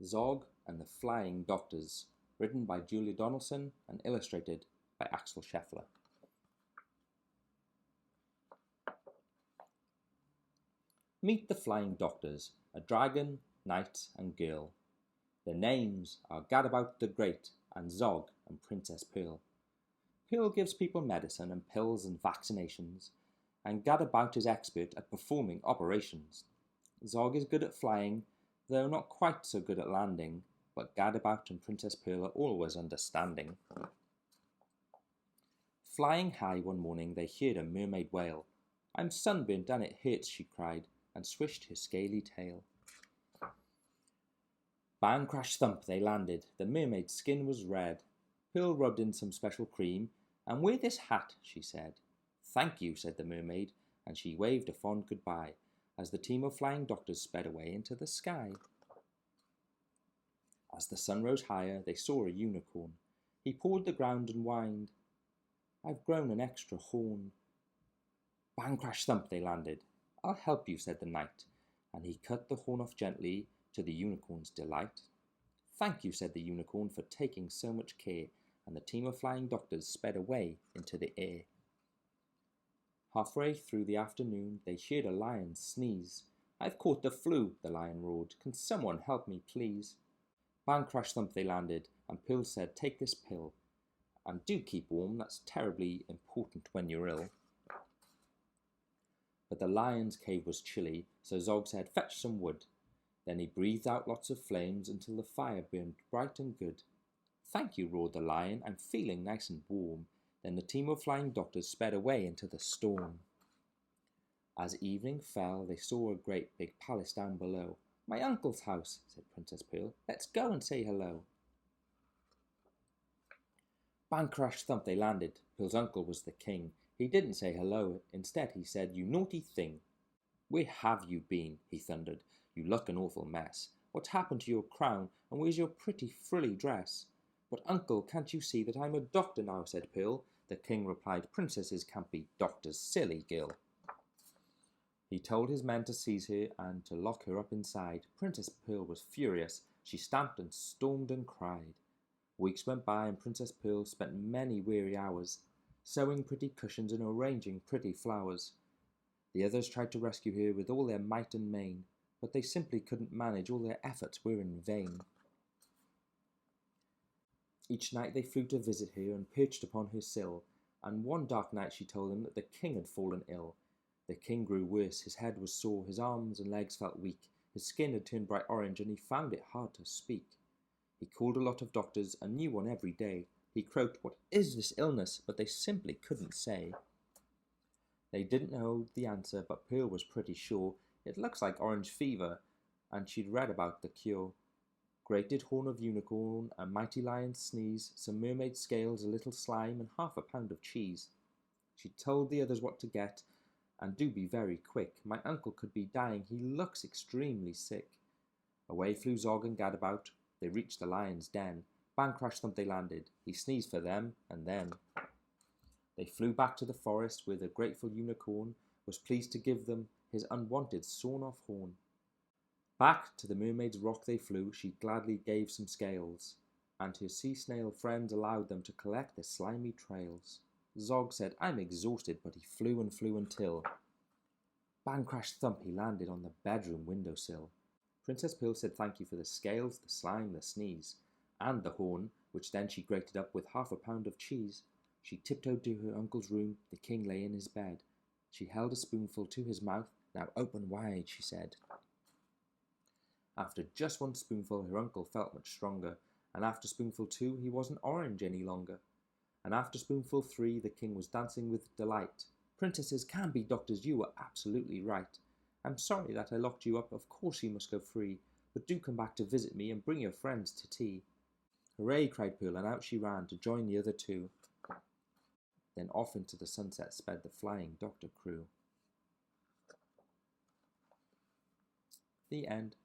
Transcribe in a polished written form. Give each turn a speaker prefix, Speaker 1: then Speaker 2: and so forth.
Speaker 1: ZOG and the Flying Doctors, written by Donaldson and illustrated by Axel Scheffler. Meet the Flying Doctors, a dragon, knight and girl. Their names are Gadabout the Great and ZOG and Princess Pearl. Pearl gives people medicine and pills and vaccinations, and Gadabout is expert at performing operations. ZOG is good at flying, though not quite so good at landing, but Gadabout and Princess Pearl are always understanding. Flying high one morning they heard a mermaid wail. "I'm sunburnt and it hurts," she cried, and swished her scaly tail. Bang, crash, thump they landed. The mermaid's skin was red. Pearl rubbed in some special cream, and "Wear this hat," she said. "Thank you," said the mermaid, and she waved a fond goodbye as the team of flying doctors sped away into the sky. As the sun rose higher, they saw a unicorn. He pawed the ground and whined, "I've grown an extra horn." Bang, crash, thump they landed. "I'll help you," said the knight, and he cut the horn off gently to the unicorn's delight. "Thank you," said the unicorn, "for taking so much care," and the team of flying doctors sped away into the air. Halfway through the afternoon, they heard a lion sneeze. "I've caught the flu," the lion roared. "Can someone help me, please?" Bang, crash, thump they landed, and Pearl said, "Take this pill, and do keep warm, that's terribly important when you're ill." But the lion's cave was chilly, so ZOG said, "Fetch some wood." Then he breathed out lots of flames until the fire burned bright and good. "Thank you," roared the lion, "I'm feeling nice and warm." Then the team of flying doctors sped away into the storm. As evening fell, they saw a great big palace down below. "My uncle's house," said Princess Pearl. "Let's go and say hello." Bang, crash, thump they landed. Pearl's uncle was the king. He didn't say hello. Instead, he said, "You naughty thing. Where have you been?" he thundered. "You look an awful mess. What's happened to your crown, and where's your pretty frilly dress?" "But uncle, can't you see that I'm a doctor now?" said Pearl. The king replied, "Princesses can't be doctors, silly girl." He told his men to seize her and to lock her up inside. Princess Pearl was furious. She stamped and stormed and cried. Weeks went by, and Princess Pearl spent many weary hours sewing pretty cushions and arranging pretty flowers. The others tried to rescue her with all their might and main, but they simply couldn't manage. All their efforts were in vain. Each night they flew to visit her and perched upon her sill, and one dark night she told them that the king had fallen ill. The king grew worse, his head was sore, his arms and legs felt weak, his skin had turned bright orange, and he found it hard to speak. He called a lot of doctors, a new one every day. He croaked, "What is this illness?" but they simply couldn't say. They didn't know the answer, but Pearl was pretty sure. It looks like orange fever, and she'd read about the cure. Grated horn of unicorn, a mighty lion's sneeze, some mermaid scales, a little slime, and half a pound of cheese. She told the others what to get, and do be very quick. "My uncle could be dying, he looks extremely sick." Away flew ZOG and Gadabout. They reached the lion's den. Bang, crash, thump they landed. He sneezed for them, and then they flew back to the forest, where the grateful unicorn was pleased to give them his unwanted sawn-off horn. Back to the mermaid's rock they flew. She gladly gave some scales, and her sea-snail friends allowed them to collect the slimy trails. ZOG said, "I'm exhausted," but he flew and flew until bang, crash, thump he landed on the bedroom windowsill. Princess Pearl said thank you for the scales, the slime, the sneeze, and the horn, which then she grated up with half a pound of cheese. She tiptoed to her uncle's room. The king lay in his bed. She held a spoonful to his mouth. "Now open wide," she said. After just one spoonful, her uncle felt much stronger, and after spoonful 2, he wasn't orange any longer. And after spoonful 3, the king was dancing with delight. "Princesses can be doctors, you were absolutely right. I'm sorry that I locked you up, of course you must go free, but do come back to visit me and bring your friends to tea." "Hooray!" cried Pearl, and out she ran to join the other two. Then off into the sunset sped the flying doctor crew. The end.